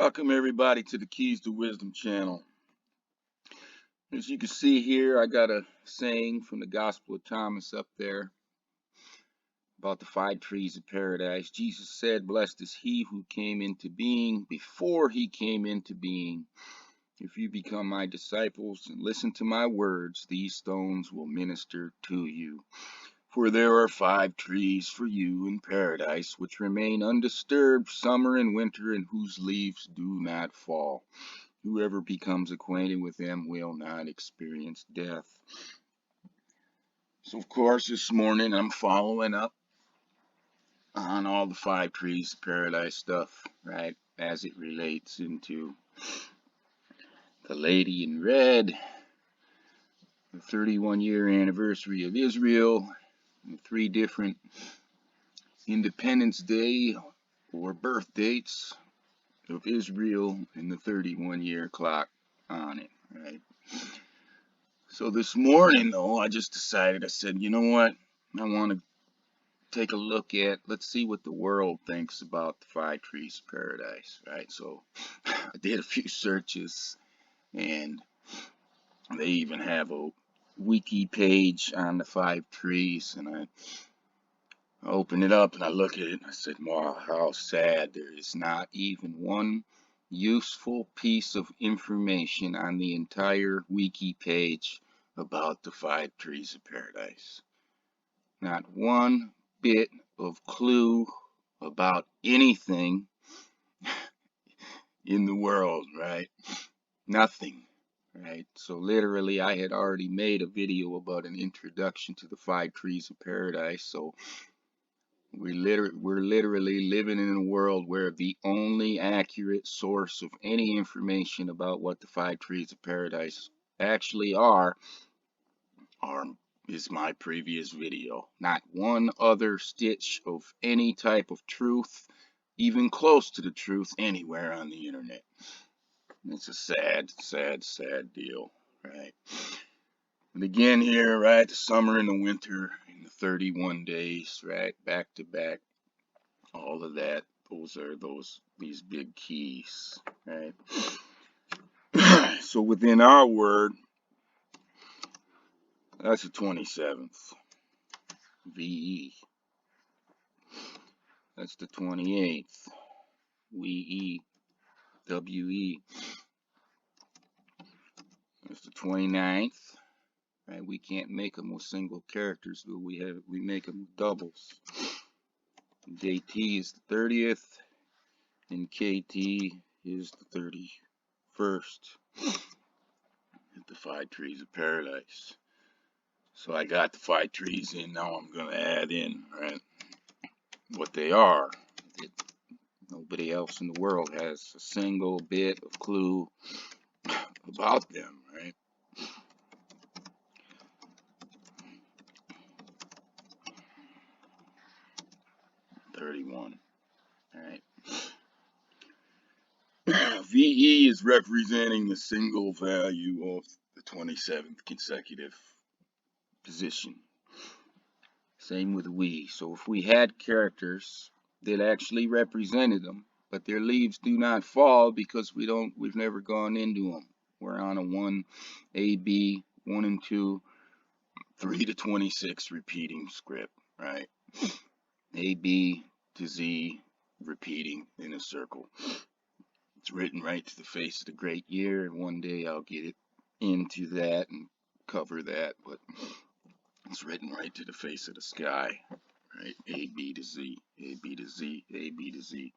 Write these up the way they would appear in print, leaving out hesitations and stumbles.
Welcome everybody to the Keys to Wisdom channel. As you can see here, I got a saying from the Gospel of Thomas up there about the 5 trees of paradise. Jesus said, "Blessed is he who came into being before he came into being. If you become my disciples and listen to my words, these stones will minister to you. For there are 5 trees for you in paradise, which remain undisturbed summer and winter, and whose leaves do not fall. Whoever becomes acquainted with them will not experience death." So, of course, this morning I'm following up on all the 5 trees of paradise stuff, right, as it relates into the Lady in Red, the 31-year anniversary of Israel, and 3 different Independence Day or birth dates of Israel, and the 31-year clock on it, right? So this morning, though, I just decided, I said, you know what? I want to take a look at, let's see what the world thinks about the 5 trees of paradise, right? So I did a few searches, and they even have a wiki page on the 5 trees, and I opened it up and I look at it and I said, wow, how sad. There is not even one useful piece of information on the entire wiki page about the 5 trees of paradise. Not one bit of clue about anything in the world, right? Nothing, right? So literally, I had already made a video about an introduction to the 5 trees of paradise. So we're literally living in a world where the only accurate source of any information about what the 5 trees of paradise actually are is my previous video. Not one other stitch of any type of truth, even close to the truth, anywhere on the internet. It's a sad, sad, sad deal, right? And again here, right, the summer and the winter and the 31 days, right, back to back, all of that. Those are these big keys, right? So within our word, that's the 27th. VE. That's the 28th. WE. WE. That's the 29th. Right? We can't make them with single characters, but we make them with doubles. JT is the 30th, and KT is the 31st. At the 5 trees of paradise. So I got the 5 trees in. Now I'm going to add in, right, what they are. Nobody else in the world has a single bit of clue about them, right? $31. All right. VE is representing the single value of the 27th consecutive position. Same with we. So if we had characters that actually represented them, but their leaves do not fall because we've never gone into them. We're on a 1, A, B, 1 and 2, 3 to 26 repeating script, right? A, B to Z repeating in a circle. It's written right to the face of the great year, and one day I'll get it into that and cover that, but it's written right to the face of the sky, right? A, B to Z, A, B to Z, A, B to Z.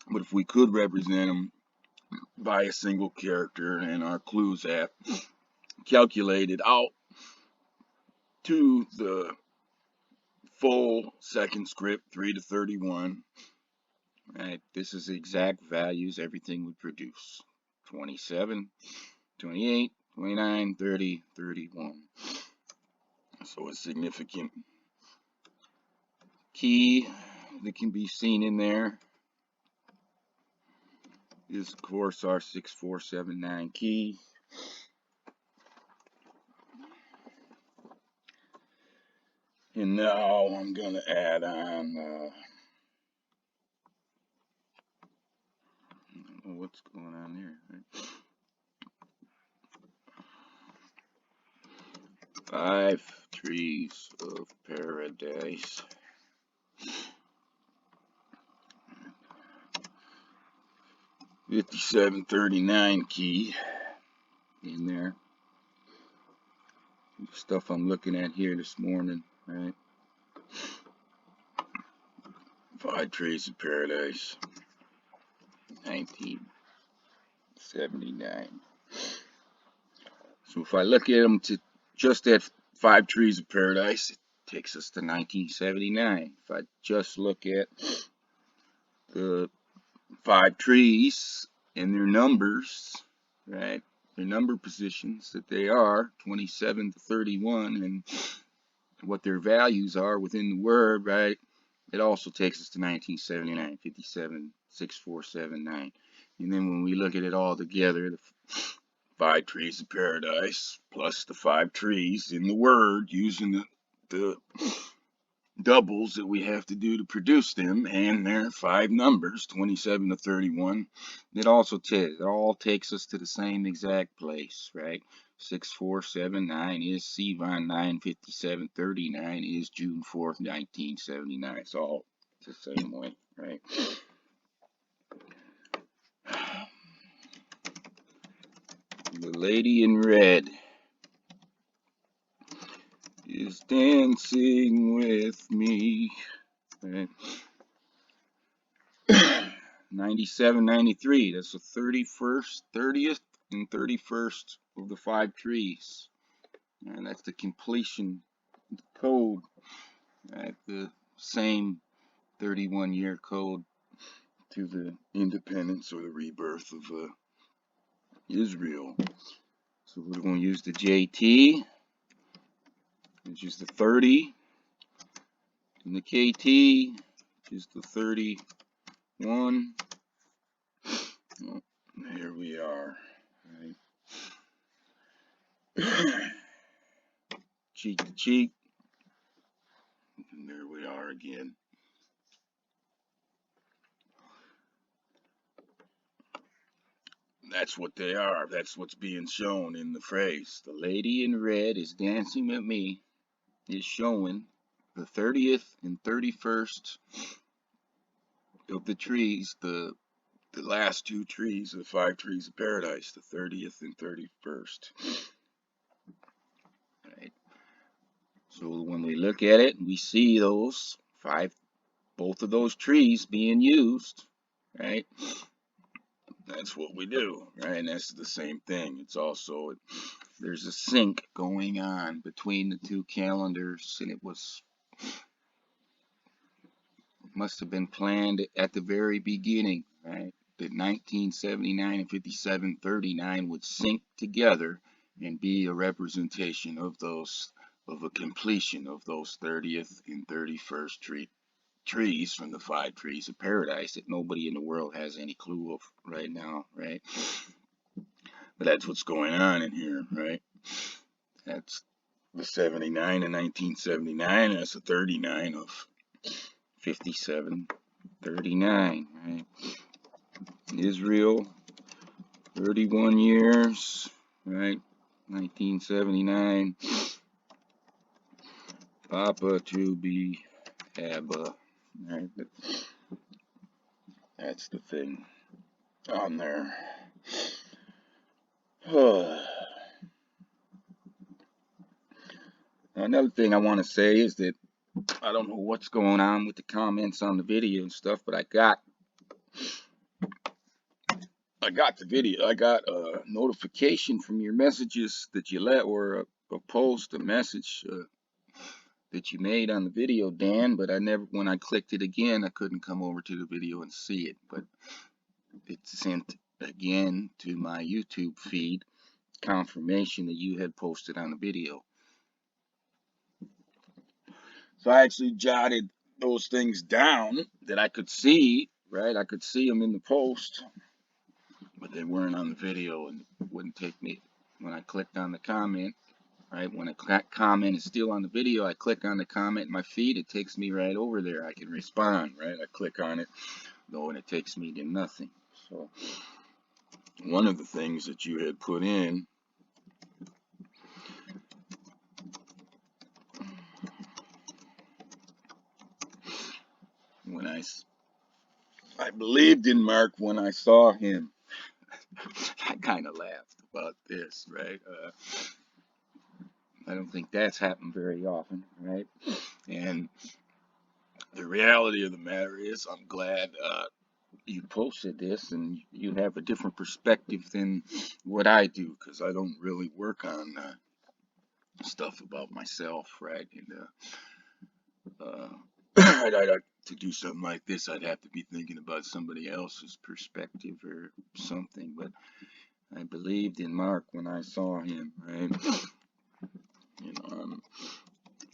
But if we could represent them by a single character, and our clues app calculated out to the full second script, 3 to 31, right? This is exact values, everything would produce. 27, 28, 29, 30, 31. So a significant key that can be seen in there is, of course, our 6479 key. And now I'm going to add on know what's going on there. Right? 5 trees of paradise. 5739 key in there. The stuff I'm looking at here this morning, right? 5 trees of paradise. 1979. So if I look at them to just at 5 trees of paradise, it takes us to 1979. If I just look at the 5 trees and their numbers, right? Their number positions that they are 27 to 31 and what their values are within the word, right? It also takes us to 1979, 57, 6479. And then when we look at it all together, the 5 trees of paradise plus the 5 trees in the word using the doubles that we have to do to produce them and their 5 numbers 27 to 31, it all takes us to the same exact place, right? 6479 is Sivan 9/57/39 is June 4th 1979. It's all the same way, right? The lady in red is dancing with me, right? 97, 93. That's the 31st, 30th, and 31st of the 5 trees. And that's the completion code. Right? The same 31-year code to the independence or the rebirth of Israel. So we're going to use the JT, which is the 30, and the KT, which is the 31. Well, here we are. Right. Cheek to cheek, and there we are again. That's what they are. That's what's being shown in the phrase. The lady in red is dancing with me is showing the 30th and 31st of the trees, the last 2 trees of the 5 trees of paradise, the 30th and 31st. Right. So when we look at it, we see those 5, both of those trees being used, right? That's what we do, right? And that's the same thing. It's also, there's a sync going on between the 2 calendars, and it must have been planned at the very beginning, right? That 1979 and 5739 would sync together and be a representation of those, of a completion of those 30th and 31st trees from the 5 trees of paradise that nobody in the world has any clue of right now, right? But that's what's going on in here, right? That's the 79 in 1979. That's the 39 of 5739, right? Israel, 31 years, right? 1979. Papa to be Abba, right? That's the thing on there. Another thing I want to say is that I don't know what's going on with the comments on the video and stuff, but I got the video. I got a notification from your messages that you let, or a post, a message that you made on the video, Dan, but I never, when I clicked it again, I couldn't come over to the video and see it, but it sent again to my YouTube feed confirmation that you had posted on the video. So I actually jotted those things down that I could see, right? I could see them in the post, but they weren't on the video, and it wouldn't take me, when I clicked on the comment, right? When a comment is still on the video, I click on the comment in my feed, it takes me right over there. I can respond, right? I click on it, though, and it takes me to nothing. So one of the things that you had put in, when I believed in Mark when I saw him. I kind of laughed about this, right? I don't think that's happened very often, right? And the reality of the matter is, I'm glad you posted this and you have a different perspective than what I do, because I don't really work on stuff about myself, right? And to do something like this, I'd have to be thinking about somebody else's perspective or something. But I believed in Mark when I saw him, right?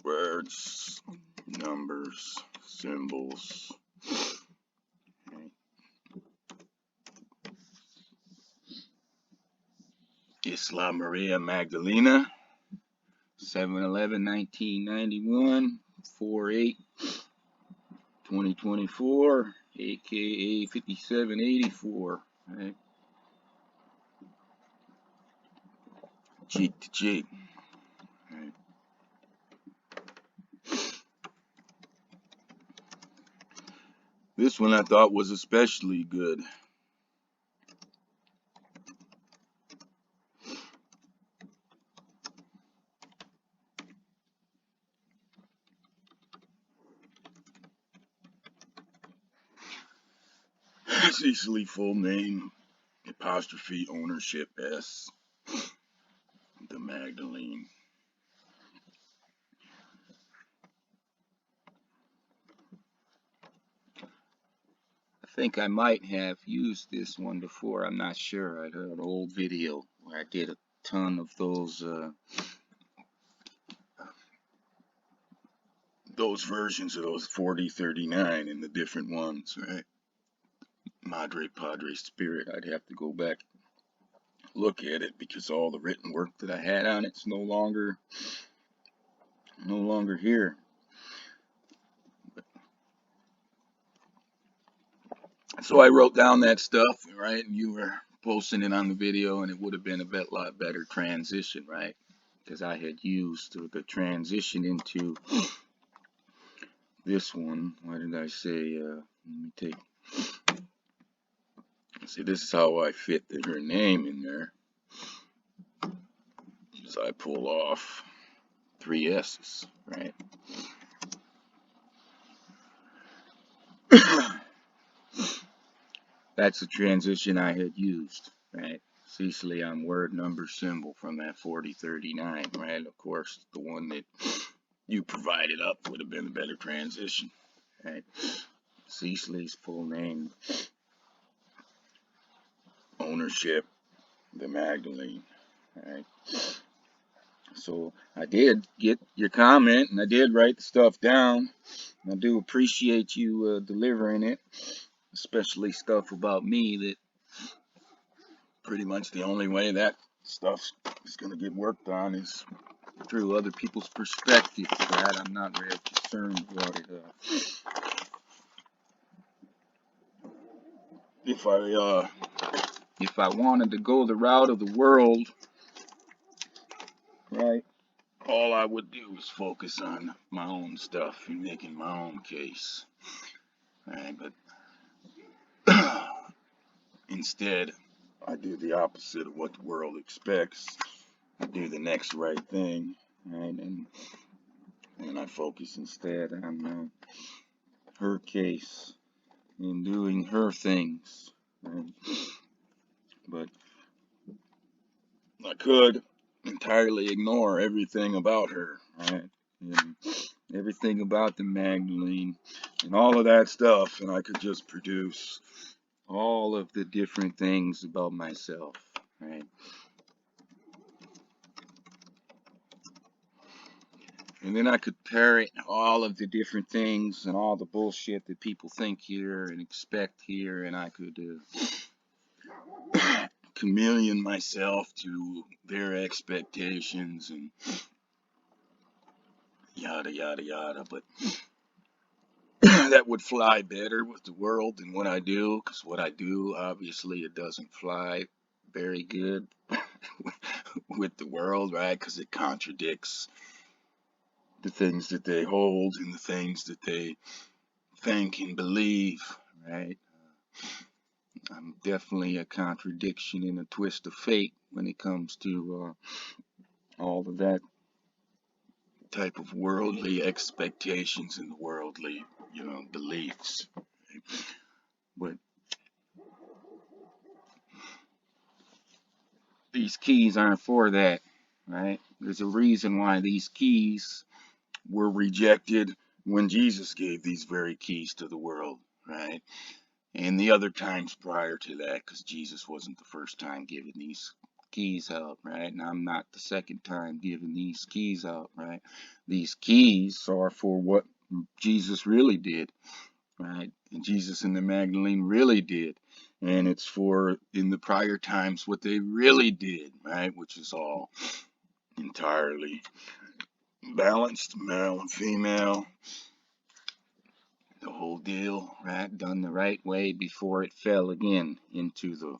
Words, numbers, symbols. Right? Isla Maria Magdalena, 7/11/1991, 4/8/2024, aka 5784. Right? Cheek to cheek. Right? This one I thought was especially good. Cecily, full name, apostrophe, ownership, S, the Magdalene. I think I might have used this one before. I'm not sure. I heard an old video where I did a ton of those versions of those 4039 and the different ones, right? Madre Padre Spirit. I'd have to go back look at it because all the written work that I had on it's no longer here. So I wrote down that stuff, right? And you were posting it on the video, and it would have been a lot better transition, right? Because I had used the transition into this one. Why did I say? Let me take. See, this is how I fit her name in there. So I pull off 3 S's, right? That's the transition I had used, right? Cecily on word, number, symbol from that 4039, right? Of course, the one that you provided up would have been a better transition, right? Cecily's full name, ownership, the Magdalene, right? So I did get your comment, and I did write the stuff down. I do appreciate you delivering it, especially stuff about me that pretty much the only way that stuff is going to get worked on is through other people's perspectives, right? I'm not really concerned about it. If I wanted to go the route of the world, right, all I would do is focus on my own stuff and making my own case, right? But instead, I do the opposite of what the world expects. I do the next right thing, right? And I focus instead on her case and doing her things, right? But I could entirely ignore everything about her, right? And everything about the Magdalene and all of that stuff, and I could just produce all of the different things about myself, right? And then I could parrot all of the different things and all the bullshit that people think here and expect here, and I could chameleon myself to their expectations and yada yada yada. But that would fly better with the world than what I do, because what I do, obviously, it doesn't fly very good with the world, right? Because it contradicts the things that they hold and the things that they think and believe, right? I'm definitely a contradiction and a twist of fate when it comes to all of that type of worldly expectations and worldly, beliefs. But these keys aren't for that, right? There's a reason why these keys were rejected when Jesus gave these very keys to the world, right? And the other times prior to that, because Jesus wasn't the first time giving these keys out, right? And I'm not the second time giving these keys out, right? These keys are for what Jesus really did, right? And Jesus and the Magdalene really did. And it's for, in the prior times, what they really did, right? Which is all entirely balanced, male and female, the whole deal, right? Done the right way before it fell again into the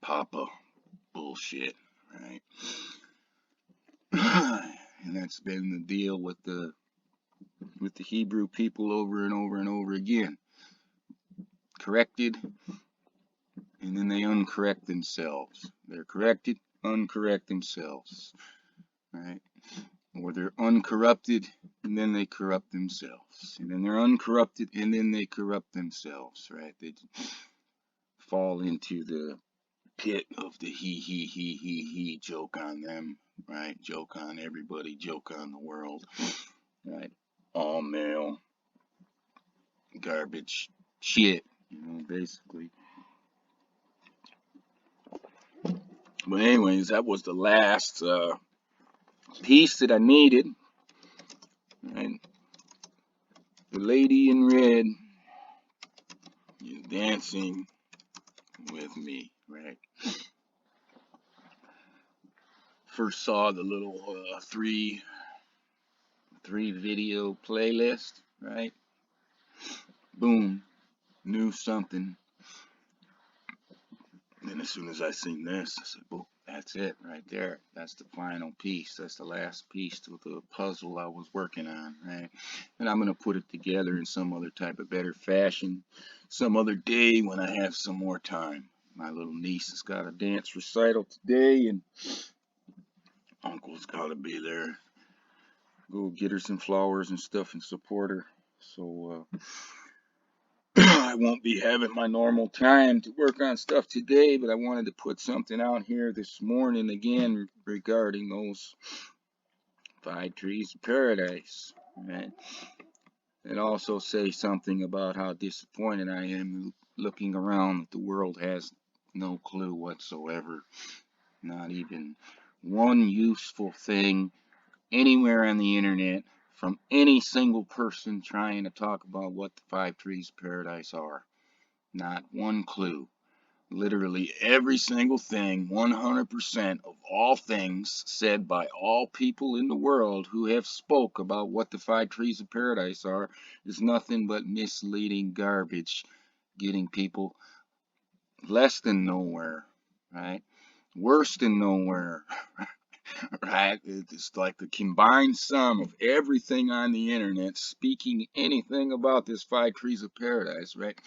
Papa bullshit, right? And that's been the deal with the Hebrew people over and over and over again. Corrected, and then they uncorrect themselves. They're corrected, uncorrect themselves, right? Or they're uncorrupted, and then they corrupt themselves. And then they're uncorrupted, and then they corrupt themselves, right? They fall into the pit of the he joke on them, right? Joke on everybody, joke on the world, right? All male garbage shit, basically. But anyways, that was the last piece that I needed, and the lady in red is dancing with me, right? First saw the little three video playlist, right? Boom, knew something. And as soon as I seen this, I said, "Well, that's it right there. That's the final piece. That's the last piece to the puzzle I was working on, right? And I'm gonna put it together in some other type of better fashion, some other day when I have some more time. My little niece has got a dance recital today, and Uncle's gotta be there. Go get her some flowers and stuff and support her. So I won't be having my normal time to work on stuff today, but I wanted to put something out here this morning again regarding those 5 trees of paradise, right? And also say something about how disappointed I am looking around that the world has no clue whatsoever, not even one useful thing anywhere on the internet from any single person trying to talk about what the 5 trees of paradise are. Not one clue. Literally every single thing, 100% of all things said by all people in the world who have spoke about what the 5 trees of paradise are, is nothing but misleading garbage, getting people less than nowhere, right? Worse than nowhere, right? It's like the combined sum of everything on the internet speaking anything about this 5 trees of paradise, right?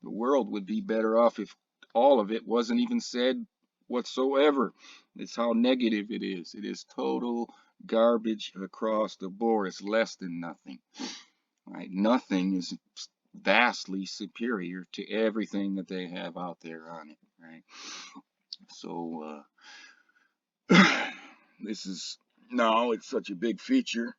The world would be better off if all of it wasn't even said whatsoever. It's how negative it is. It is total garbage across the board. It's less than nothing, right? Nothing is vastly superior to everything that they have out there on it, right? So, this is, no, it's such a big feature,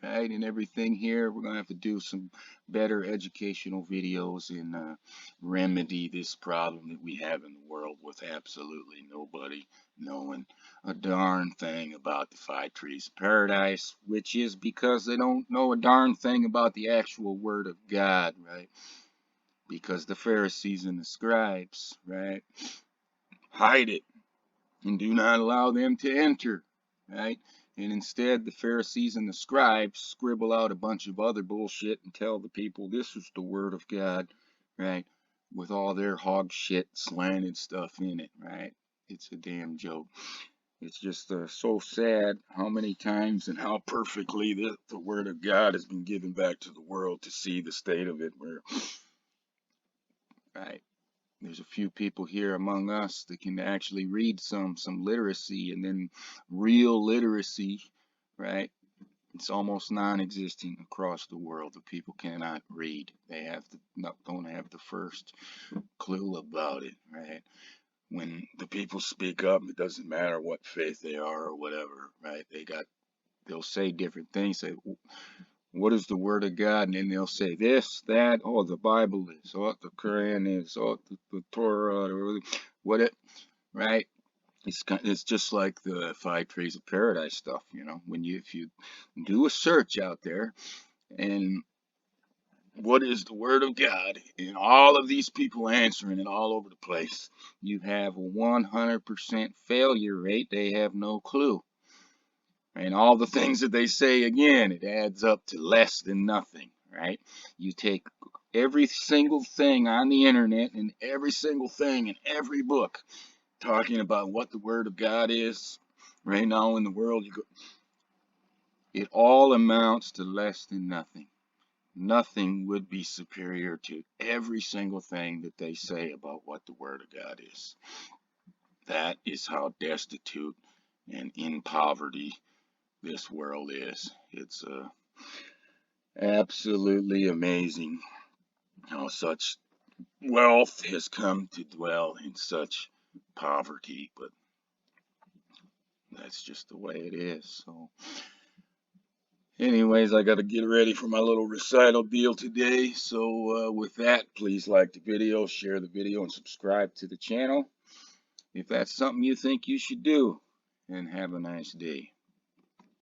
right? And everything here, we're gonna have to do some better educational videos and remedy this problem that we have in the world with absolutely nobody knowing a darn thing about the 5 trees of paradise, which is because they don't know a darn thing about the actual word of God, right? Because the Pharisees and the scribes, right, hide it and do not allow them to enter, right? And instead, the Pharisees and the scribes scribble out a bunch of other bullshit and tell the people this is the word of God, right? With all their hog shit slanted stuff in it, right? It's a damn joke. It's just so sad how many times and how perfectly the word of God has been given back to the world to see the state of it. Where, right? There's a few people here among us that can actually read some literacy, and then real literacy, right? It's almost non-existent across the world. The people cannot read. They don't have the first clue about it, right? When the people speak up, it doesn't matter what faith they are or whatever, right? They'll say different things. Say, what is the word of God? And then they'll say this, that, oh, the Bible is, oh, the Quran is, oh, the Torah, or what it, right? It's just like the 5 trees of paradise stuff, if you do a search out there and what is the word of God, and all of these people answering it all over the place, you have a 100% failure rate. They have no clue. And all the things that they say, again, it adds up to less than nothing, right? You take every single thing on the internet and every single thing in every book talking about what the word of God is right now in the world, it all amounts to less than nothing. Nothing would be superior to every single thing that they say about what the word of God is. That is how destitute and in poverty this world is. It's absolutely amazing how such wealth has come to dwell in such poverty, but that's just the way it is. So anyways, I got to get ready for my little recital deal today. So with that, please like the video, share the video, and subscribe to the channel if that's something you think you should do. And have a nice day.